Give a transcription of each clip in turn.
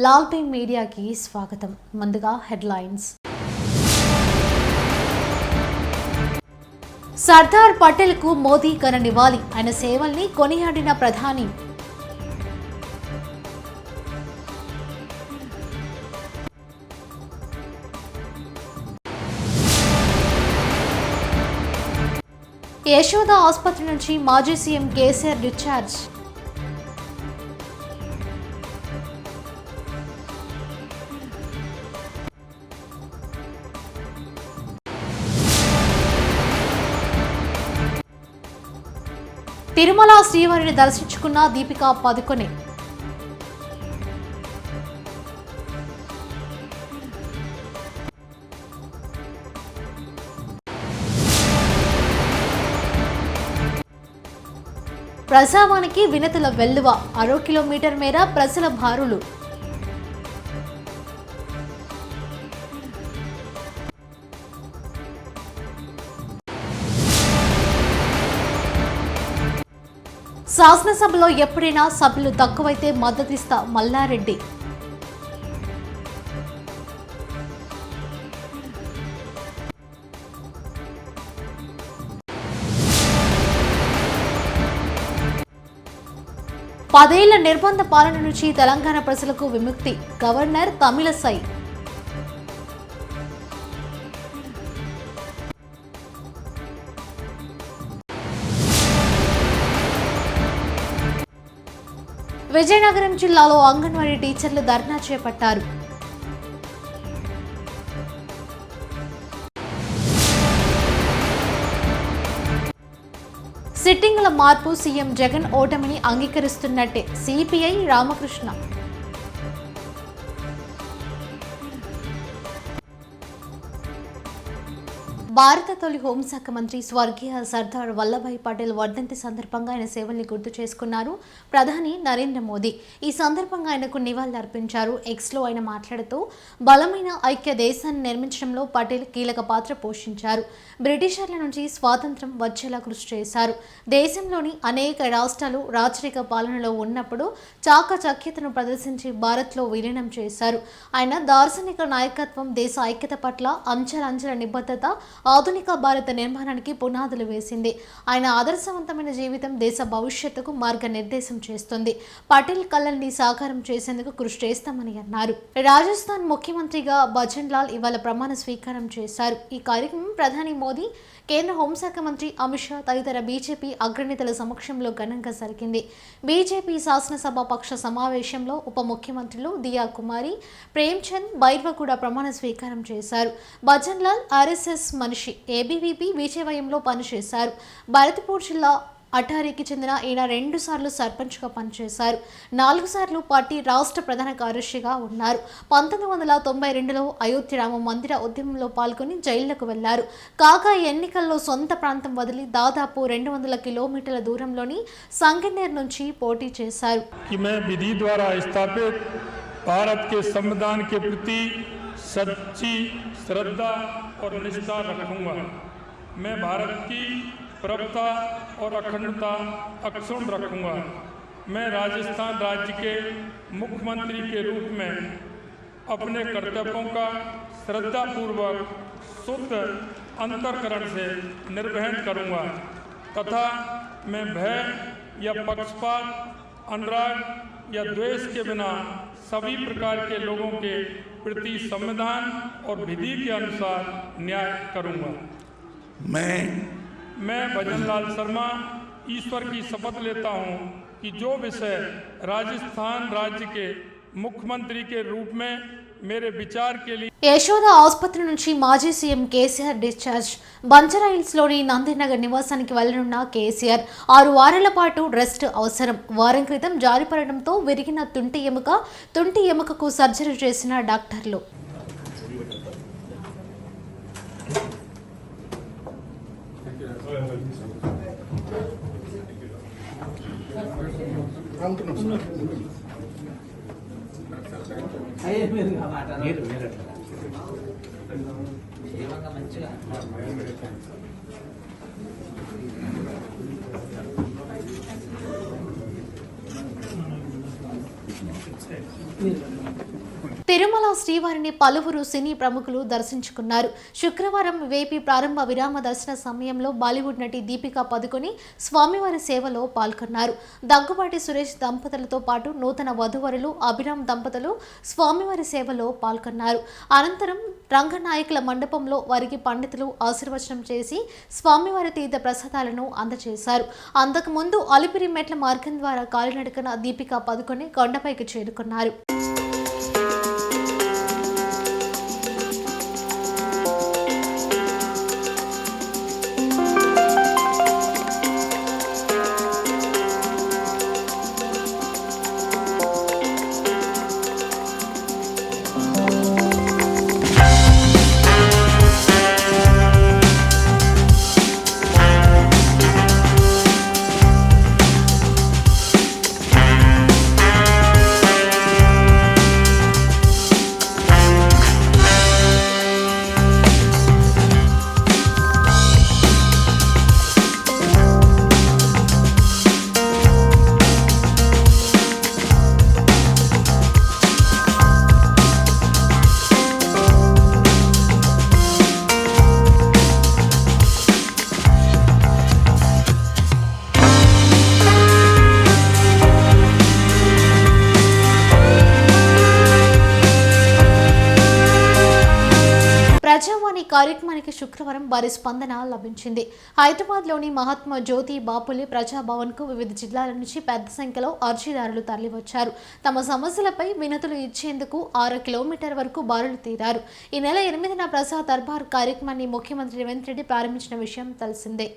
Lal time మీడియాకి స్వాగతం. ముందుగా హెడ్లైన్స్. సర్దార్ పటేల్కు మోదీ ఘన నివాళి. ఆయన సేవల్ని కొనియాడిన ప్రధాని. యశోద ఆసుపత్రి నుంచి మాజీ సీఎం కేసీఆర్ డిశ్చార్జ్. తిరుమల శ్రీవారిని దర్శించుకున్న దీపికా పదుకొనె. ప్రజావానికి వినతుల వెల్లువ. 6 కిలోమీటర్ మేర ప్రజల బారులు. శాసనసభలో ఎప్పుడైనా సభ్యులు తక్కువైతే మద్దతిస్తా మల్లారెడ్డి. పదేళ్ల నిర్బంధ పాలన నుంచి తెలంగాణ ప్రజలకు విముక్తి. గవర్నర్ తమిళసై. విజయనగరం జిల్లాలో అంగన్వాడీ టీచర్లు ధర్నా చేపట్టారు. సిట్టింగుల మార్పు. సీఎం జగన్ ఓటమిని అంగీకరిస్తున్నట్టే సిపిఐ రామకృష్ణ. భారత తొలి హోంశాఖ మంత్రి స్వర్గీయ సర్దార్ వల్లభాయ్ పటేల్ వర్ధంతి సందర్భంగా ఆయన సేవల్ని గుర్తు చేసుకున్నారు ప్రధాని నరేంద్ర మోదీ. ఈ సందర్భంగా ఆయనకు నివాళులర్పించారు. ఎక్స్లో ఆయన మాట్లాడుతూ బలమైన ఐక్య దేశాన్ని నిర్మించడంలో పటేల్ కీలక పాత్ర పోషించారు. బ్రిటిషర్ల నుంచి స్వాతంత్ర్యం వచ్చేలా కృషి చేశారు. దేశంలోని అనేక రాష్ట్రాలు రాచరిక పాలనలో ఉన్నప్పుడు చాకచక్యతను ప్రదర్శించి భారత్లో విలీనం చేశారు. ఆయన దార్శనిక నాయకత్వం దేశ ఐక్యత పట్ల అంచెలంచెల నిబద్ధత ఆధునిక భారత నిర్మాణానికి పునాదులు వేసింది. ఆయన ఆదర్శవంతమైన జీవితం దేశ భవిష్యత్తుకు మార్గనిర్దేశం చేస్తుంది. పటేల్ కళల్ని సాకారం చేసేందుకు కృషి చేస్తామని అన్నారు. రాజస్థాన్ ముఖ్యమంత్రిగా భజన్ లాల్ ఇవాళ ప్రమాణ స్వీకారం చేశారు. ఈ కార్యక్రమం ప్రధాని మోదీ, కేంద్ర హోంశాఖ మంత్రి అమిత్ షా తదితర బీజేపీ అగ్రనేతల సమక్షంలో ఘనంగా జరిగింది. బీజేపీ శాసనసభ పక్ష సమావేశంలో ఉప ముఖ్యమంత్రులు దియా కుమారి, ప్రేమ్చంద్ బైర్వా కూడా ప్రమాణ స్వీకారం చేశారు. భజన్ లాల్ ఆర్ఎస్ఎస్ మనిషి. ఏబీవీపీ విజయవాయంలో పనిచేశారు. భరత్పూర్ జిల్లా అటారీకి చెందిన ఈయన 2 సార్లు సర్పంచ్గా పనిచేశారు. 4 సార్లు పార్టీ రాష్ట్ర ప్రధాన కార్యదర్శిగా ఉన్నారు. 1992లో అయోధ్య రామ మందిర ఉద్యమంలో పాల్గొని జైళ్లకు వెళ్లారు. కాగా ఎన్నికల్లో సొంత ప్రాంతం వదిలి దాదాపు 200 కిలోమీటర్ల దూరంలోని సంగనేర్ నుంచి పోటీ చేశారు. भारत के संविधान के प्रति सच्ची श्रद्धा और निष्ठा रखूंगा। मैं भारत की प्रभुता और अखंडता अक्षुण्ण रखूंगा। मैं राजस्थान राज्य के मुख्यमंत्री के रूप में अपने कर्तव्यों का श्रद्धापूर्वक शुद्ध अंतःकरण से निर्वहन करूंगा तथा मैं भय या पक्षपात, अनुराग या द्वेष के बिना सभी प्रकार के लोगों के प्रति संविधान और विधि के अनुसार न्याय करूंगा। मैं भजन लाल शर्मा ईश्वर की शपथ लेता हूं कि जो विषय राजस्थान राज्य के मुख्यमंत्री के रूप में मेरे विचार के लिए యశోద ఆసుపత్రి నుంచి మాజీ సీఎం కేసీఆర్ డిశ్చార్జ్. బంజారాహిల్స్లోని నందినగర్ నివాసానికి వెళ్లనున్న కేసీఆర్ 6 వారాల పాటు రెస్ట్ అవసరం. వారం క్రితం జారిపడడంతో విరిగిన తుంటి ఎముకకు సర్జరీ చేసిన డాక్టర్లు. మంచిగా తిరుమల శ్రీవారిని పలువురు సినీ ప్రముఖులు దర్శించుకున్నారు. శుక్రవారం వేపి ప్రారంభ విరామ దర్శన సమయంలో బాలీవుడ్ నటి దీపికా పదుకొని స్వామివారి సేవలో పాల్గొన్నారు. దగ్గుబాటి సురేష్ దంపతులతో పాటు నూతన వధూవరులు అభిరామ్ దంపతులు స్వామివారి సేవలో పాల్గొన్నారు. అనంతరం రంగనాయకుల మండపంలో వారికి పండితులు ఆశీర్వచనం చేసి స్వామివారి తీర్థ ప్రసాదాలను అందజేశారు. అంతకుముందు అలిపిరి మెట్ల మార్గం ద్వారా కాలినడకన దీపికా పదుకొని కొండపైకి చేరుకున్నారు. ప్రజావాణి కార్యక్రమానికి శుక్రవారం భారీ స్పందన లభించింది. హైదరాబాద్లోని మహాత్మా జ్యోతి బాపులే ప్రజాభవన్కు వివిధ జిల్లాల నుంచి పెద్ద సంఖ్యలో అర్జీదారులు తరలివచ్చారు. తమ సమస్యలపై వినతులు ఇచ్చేందుకు 6 కిలోమీటర్ల వరకు బారులు తీరారు. ఈ నెల 8న ప్రజా దర్బార్ కార్యక్రమాన్ని ముఖ్యమంత్రి రేవంత్ రెడ్డి ప్రారంభించిన విషయం తెలిసిందే.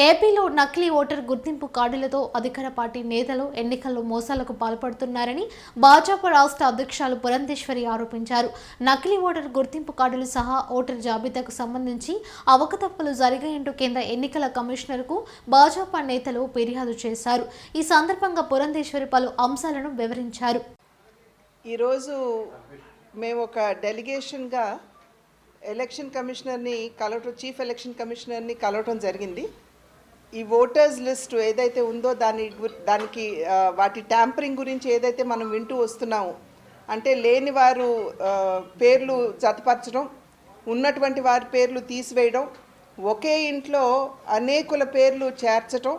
ఏపీలో నకిలీ ఓటర్ గుర్తింపు కార్డులతో అధికార పార్టీ నేతలు ఎన్నికల్లో మోసాలకు పాల్పడుతున్నారని భాజపా రాష్ట్ర అధ్యక్షురాలు పురంధేశ్వరి ఆరోపించారు. నకిలీ ఓటర్ గుర్తింపు కార్డులు సహా ఓటర్ జాబితాకు సంబంధించి అవకతవకలు జరిగాయంటూ కేంద్ర ఎన్నికల కమిషనర్కు భాజపా నేతలు ఫిర్యాదు చేశారు. ఈ సందర్భంగా పురంధేశ్వరి పలు అంశాలను వివరించారు. ఈరోజు మేము ఒక డెలిగేషన్గా ఎలక్షన్ కమిషనర్ని చీఫ్ ఎలక్షన్ కమిషనర్ని కలవటం జరిగింది. ఈ ఓటర్స్ లిస్ట్ ఏదైతే ఉందో దానికి వాటి ట్యాంపరింగ్ గురించి ఏదైతే మనం వింటూ వస్తున్నాము, అంటే లేని వారు పేర్లు జతపరచడం, ఉన్నటువంటి వారి పేర్లు తీసివేయడం, ఒకే ఇంట్లో అనేకుల పేర్లు చేర్చడం,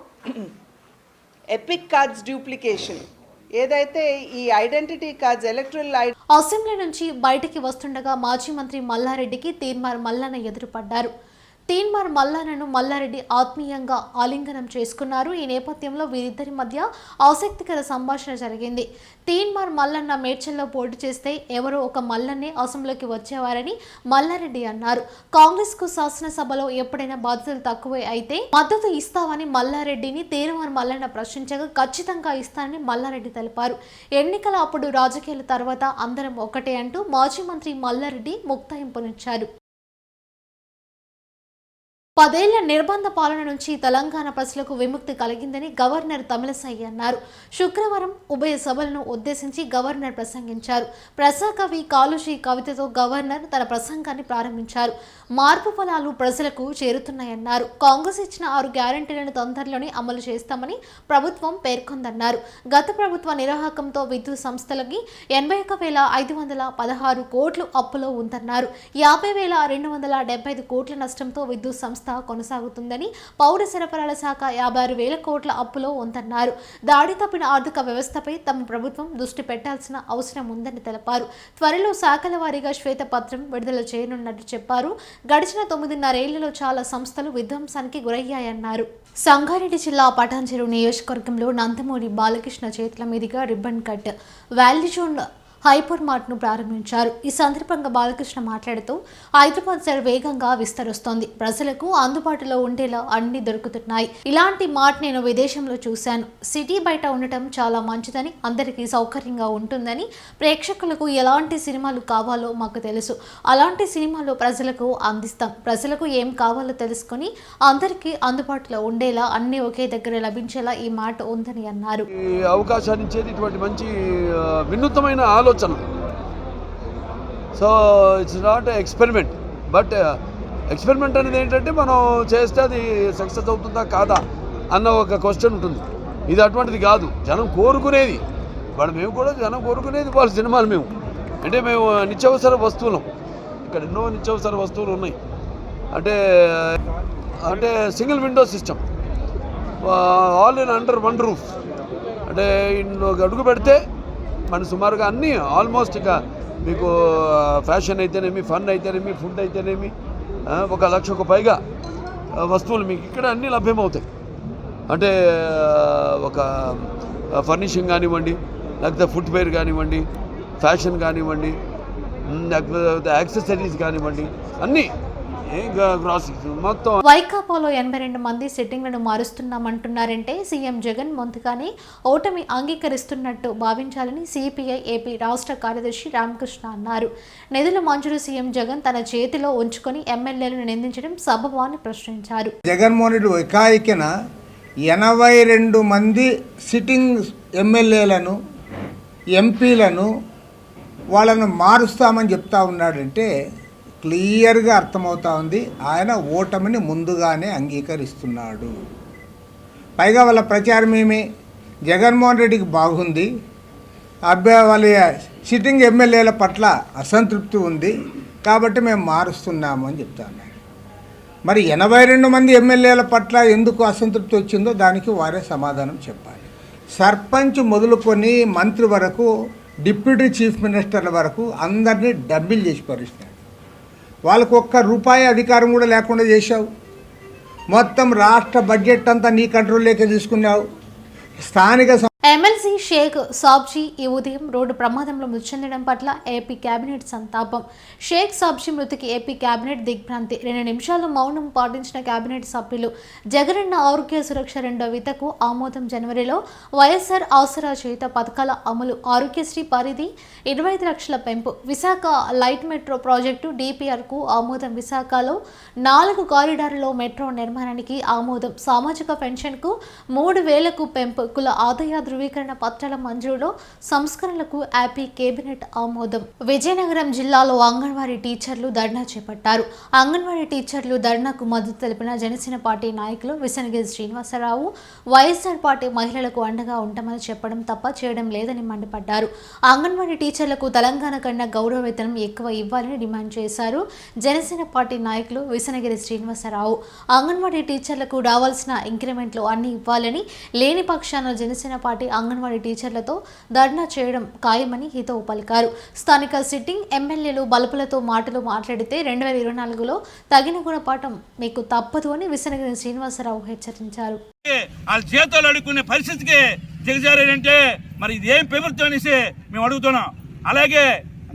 ఎపిక్ కార్డ్స్ డూప్లికేషన్, ఏదైతే ఈ ఐడెంటిటీ కార్డ్స్ ఎలక్ట్రల్ అసెంబ్లీ నుంచి బయటికి వస్తుండగా మాజీ మంత్రి మల్లారెడ్డికి తీన్మార్ మల్లన్న ఎదురుపడ్డారు. తీన్మార్ మల్లన్నను మల్లారెడ్డి ఆత్మీయంగా ఆలింగనం చేసుకున్నారు. ఈ నేపథ్యంలో వీరిద్దరి మధ్య ఆసక్తికర సంభాషణ జరిగింది. తీన్మార్ మల్లన్న మేడ్చల్లో పోటీ చేస్తే ఎవరో ఒక మల్లన్నే అసెంబ్లీకి వచ్చేవారని మల్లారెడ్డి అన్నారు. కాంగ్రెస్ కు శాసనసభలో ఎప్పుడైనా బాధ్యతలు తక్కువే అయితే మద్దతు ఇస్తామని మల్లారెడ్డిని తీన్మార్ మల్లన్న ప్రశ్నించగా ఖచ్చితంగా ఇస్తానని మల్లారెడ్డి తెలిపారు. ఎన్నికల అప్పుడు రాజకీయాల తర్వాత అందరం ఒకటే అంటూ మాజీ మంత్రి మల్లారెడ్డి ముక్తాయింపునిచ్చారు. 10 ఏళ్ల నిర్బంధ పాలన నుంచి తెలంగాణ ప్రజలకు విముక్తి కలిగిందని గవర్నర్ తమిళసై అన్నారు. శుక్రవారం ఉభయ సభలను ఉద్దేశించి గవర్నర్ ప్రసంగించారు. ప్రజాకవి కాళోజీ కవితతో గవర్నర్ తన ప్రసంగాన్ని ప్రారంభించారు. మార్పు ఫలాలు ప్రజలకు చేరుతున్నాయన్నారు. కాంగ్రెస్ ఇచ్చిన 6 గ్యారంటీలను తొందరలోనే అమలు చేస్తామని ప్రభుత్వం పేర్కొందన్నారు. గత ప్రభుత్వ నిర్వాహకంతో విద్యుత్ సంస్థలకి 81,516 కోట్లు అప్పులో ఉందన్నారు. 50,275 కోట్ల నష్టంతో విద్యుత్ సంస్థ కొనసాగుతుందని, పౌర సరఫరాల శాఖ 56,000 కోట్ల అప్పులో ఉందన్నారు. దాడి తప్పిన ఆర్థిక వ్యవస్థపై తమ ప్రభుత్వం దృష్టి పెట్టాల్సిన అవసరం ఉందని తెలిపారు. త్వరలో శాఖల వారీగా శ్వేతపత్రం విడుదల చేయనున్నట్టు చెప్పారు. గడిచిన 9.5 ఏళ్లలో చాలా సంస్థలు విధ్వంసానికి గురయ్యాయన్నారు. సంగారెడ్డి జిల్లా పటాన్చెరు నియోజకవర్గంలో నందమూరి బాలకృష్ణ చేతుల మీదుగా రిబ్బన్ కట్, వాల్యూజోన్ హైపర్ మార్ట్ను ప్రారంభించారు. ఈ సందర్భంగా బాలకృష్ణ మాట్లాడుతూ హైదరాబాద్ సైడ్ వేగంగా విస్తరిస్తోంది. ప్రజలకు అందుబాటులో ఉండేలా అన్ని దొరుకుతున్నాయి. ఇలాంటి మార్ట్ నేను విదేశంలో చూశాను. సిటీ బయట ఉండటం చాలా మంచిదని, అందరికీ సౌకర్యంగా ఉంటుందని, ప్రేక్షకులకు ఎలాంటి సినిమాలు కావాలో మాకు తెలుసు. అలాంటి సినిమాలు ప్రజలకు అందిస్తాం. ప్రజలకు ఏం కావాలో తెలుసుకుని అందరికీ అందుబాటులో ఉండేలా అన్ని ఒకే దగ్గర లభించేలా ఈ మార్ట్ ఉందని అన్నారు. అవకాశాన్ని ఇచ్చేది ఇటువంటి మంచి వినూత్నమైన ఆలోచన. So it's not experiment, but experiment అనేది ఏంటంటే మనం చేస్తే అది సక్సెస్ అవుతుందా కాదా అన్న ఒక క్వశ్చన్ ఉంటుంది. ఇది అటువంటిది కాదు. జనం కోరుకునేది, వాళ్ళు మేము కూడా జనం కోరుకునేది వాళ్ళ సినిమాలు. మేము అంటే మేము నిత్యావసర వస్తువులం. ఇక్కడ ఎన్నో నిత్యావసర వస్తువులు ఉన్నాయి. అంటే single window system, all in under one roof. అంటే ఇంట్లో అడుగు పెడితే మన సుమారుగా అన్నీ ఆల్మోస్ట్ ఇక మీకు ఫ్యాషన్ అయితేనేమి, ఫన్ అయితేనేమి, ఫుడ్ అయితేనేమి 1,00,000కు పైగా వస్తువులు మీకు ఇక్కడ అన్నీ లభ్యమవుతాయి. అంటే ఒక ఫర్నిషింగ్ కానివ్వండి, లేకపోతే ఫుట్వేర్ కానివ్వండి, ఫ్యాషన్ కానివ్వండి, లేకపోతే యాక్సెసరీస్ కానివ్వండి, అన్నీ గ్రాసరీస్ మొత్తం. వైకాపాలో 82 మంది సిట్టింగ్లను మారుస్తున్నామంటున్నారంటే సీఎం జగన్ ముందుగానే ఓటమి అంగీకరిస్తున్నట్టు భావించాలని సిపిఐ ఏపీ రాష్ట్ర కార్యదర్శి రామకృష్ణ అన్నారు. నిధుల మంజూరు సీఎం జగన్ తన చేతిలో ఉంచుకొని ఎమ్మెల్యేలను నిందించడం సబబా అని ప్రశ్నించారు. జగన్మోహన్ రెడ్డి ఏకాయికిన 82 మంది సిట్టింగ్ ఎమ్మెల్యేలను, ఎంపీలను వాళ్ళను మారుస్తామని చెప్తా ఉన్నాడంటే క్లియర్గా అర్థమవుతా ఉంది ఆయన ఓటమిని ముందుగానే అంగీకరిస్తున్నాడు. పైగా వాళ్ళ ప్రచారం ఏమి, జగన్మోహన్ రెడ్డికి బాగుంది, వాళ్ళ సిట్టింగ్ ఎమ్మెల్యేల పట్ల అసంతృప్తి ఉంది కాబట్టి మేము మారుస్తున్నాము అని చెప్తాను. మరి 82 మంది ఎమ్మెల్యేల పట్ల ఎందుకు అసంతృప్తి వచ్చిందో దానికి వారే సమాధానం చెప్పాలి. సర్పంచ్ మొదలుకొని మంత్రి వరకు, డిప్యూటీ చీఫ్ మినిస్టర్ల వరకు అందరినీ డబ్బిల్ చేసి పరిస్థితి. వాళ్ళకు ₹1 అధికారం కూడా లేకుండా చేశావు. మొత్తం రాష్ట్ర బడ్జెట్ అంతా నీ కంట్రోల్లోకి తీసుకున్నావు. స్థానిక ఎమ్మెల్సీ షేక్ సాబ్జీ ఈ ఉదయం రోడ్డు ప్రమాదంలో మృతి చెందడం పట్ల ఏపీ కేబినెట్ సంతాపం. షేక్ సాబ్జీ మృతికి ఏపీ కేబినెట్ దిగ్భ్రాంతి. 2 నిమిషాలు మౌనం పాటించిన కేబినెట్ సభ్యులు. జగనన్న ఆరోగ్య సురక్ష 2వ విడతకు ఆమోదం. జనవరిలో వైఎస్ఆర్ ఆసరా చేయుత పథకాల అమలు. ఆరోగ్యశ్రీ పరిధి 25 లక్షల పెంపు. విశాఖ లైట్ మెట్రో ప్రాజెక్టు డిపిఆర్కు ఆమోదం. విశాఖలో 4 కారిడార్లలో మెట్రో నిర్మాణానికి ఆమోదం. సామాజిక పెన్షన్కు 3,000కు పెంపు. కుల ఆదాయ ధృవీకరణ పత్రాల మంజూరులో సంస్కరణలకు ఏపీ కేబినెట్ ఆమోదం. విజయనగరం జిల్లాలో అంగన్వాడీ టీచర్లు ధర్నా చేపట్టారు. అంగన్వాడీ టీచర్లు ధర్నాకు మద్దతు తెలిపిన జనసేన పార్టీ నాయకులు విసనగిరి శ్రీనివాసరావు వైఎస్ఆర్ పార్టీ మహిళలకు అండగా ఉంటామని చెప్పడం తప్ప చేయడం లేదని మండిపడ్డారు. అంగన్వాడీ టీచర్లకు తెలంగాణ కన్నా గౌరవ వేతనం ఎక్కువ ఇవ్వాలని డిమాండ్ చేశారు. జనసేన పార్టీ నాయకులు విసనగిరి శ్రీనివాసరావు అంగన్వాడీ టీచర్లకు రావాల్సిన ఇంక్రిమెంట్లు అన్ని ఇవ్వాలని, లేని పక్షాన జనసేన పార్టీ అంగన్వాడీ టీచర్లతో ధర్నా చేయడం ఖాయమని హితవు పలికారు. స్థానిక సిట్టింగ్ ఎమ్మెల్యేలు బలుపులతో మాటలు మాట్లాడితే 2024లో తగిన గుణపాఠం మీకు తప్పదు అని విసనగిరి శ్రీనివాసరావు హెచ్చరించారు. వాళ్ళ చేతులు అడుక్కునే పరిస్థితికి దిగజారంటే మరి ఇదేం ప్రభుత్వం అనేసి మేము అడుగుతున్నాం. అలాగే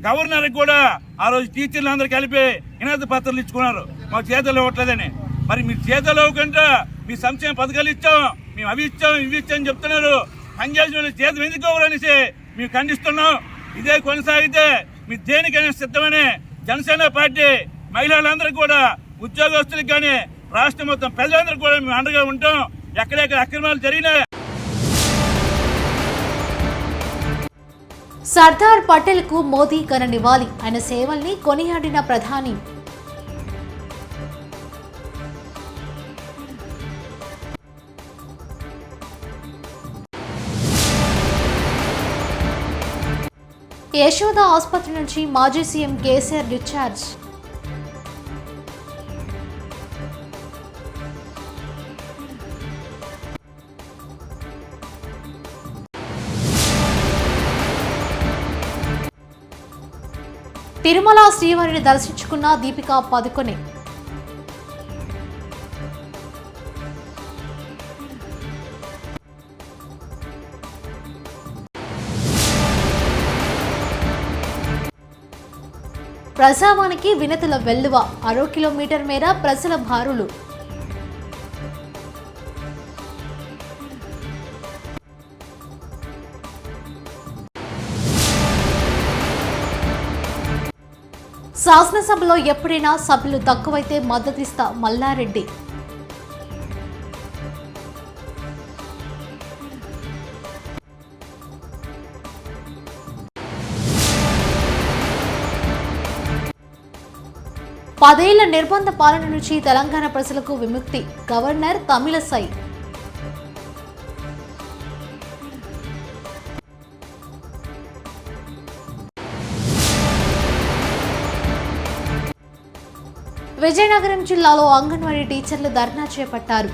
గవర్నర్ కూడా ఆ రోజు టీచర్లు అందరూ కలిపి వినతి పత్రాలు ఇచ్చుకున్నారు మాకు చేతులు ఇవ్వట్లేదని. మరి మీ చేతులు ఇవ్వకుండా మీ సంక్షేమ పథకాలు ఇచ్చాం, మేము అవి ఇచ్చాం, ఇవి ఇచ్చామని చెప్తున్నారు. పనిచేసిన వాళ్ళు చేతులు ఎందుకు ఇవ్వాలనేసి మేము ఖండిస్తున్నాం. ఇదే కొనసాగితే మీ దేనికైనా సిద్ధమని జనసేన పార్టీ మహిళలందరూ కూడా, ఉద్యోగస్తులకు కానీ రాష్ట్రం మొత్తం ప్రజలందరూ కూడా మేము అండగా ఉంటాం. ఎక్కడెక్కడ అక్రమాలు జరిగినా సర్దార్ పటేల్కు మోదీ ఘన నివాళి. ఆయన సేవల్ని కొనియాడిన ప్రధాని. యశోద ఆసుపత్రి నుంచి మాజీ సీఎం కేసీఆర్ డిశ్చార్జ్. తిరుమల శ్రీవారిని దర్శించుకున్న దీపికా పదుకొనె. ప్రజావానికి వినతుల వెల్లువ 6 కిలోమీటర్ మేర ప్రజల బారులు. శాసనసభలో ఎప్పుడైనా సభ్యులు తక్కువైతే మద్దతిస్తా మల్లారెడ్డి. పదేళ్ల నిర్బంధ పాలన నుంచి తెలంగాణ ప్రజలకు విముక్తి. గవర్నర్ తమిళసై. విజయనగరం జిల్లాలో అంగన్వాడీ టీచర్లు ధర్నా చేపట్టారు.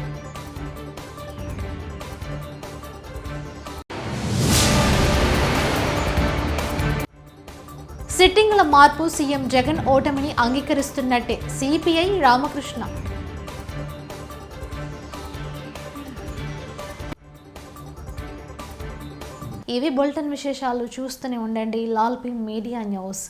సిట్టింగుల మార్పు సీఎం జగన్ ఓటమిని అంగీకరిస్తున్నట్టే సిపిఐ రామకృష్ణ. ఇవి బులెటిన్ విశేషాలు. చూస్తూనే ఉండండి లాల్ పి మీడియా న్యూస్.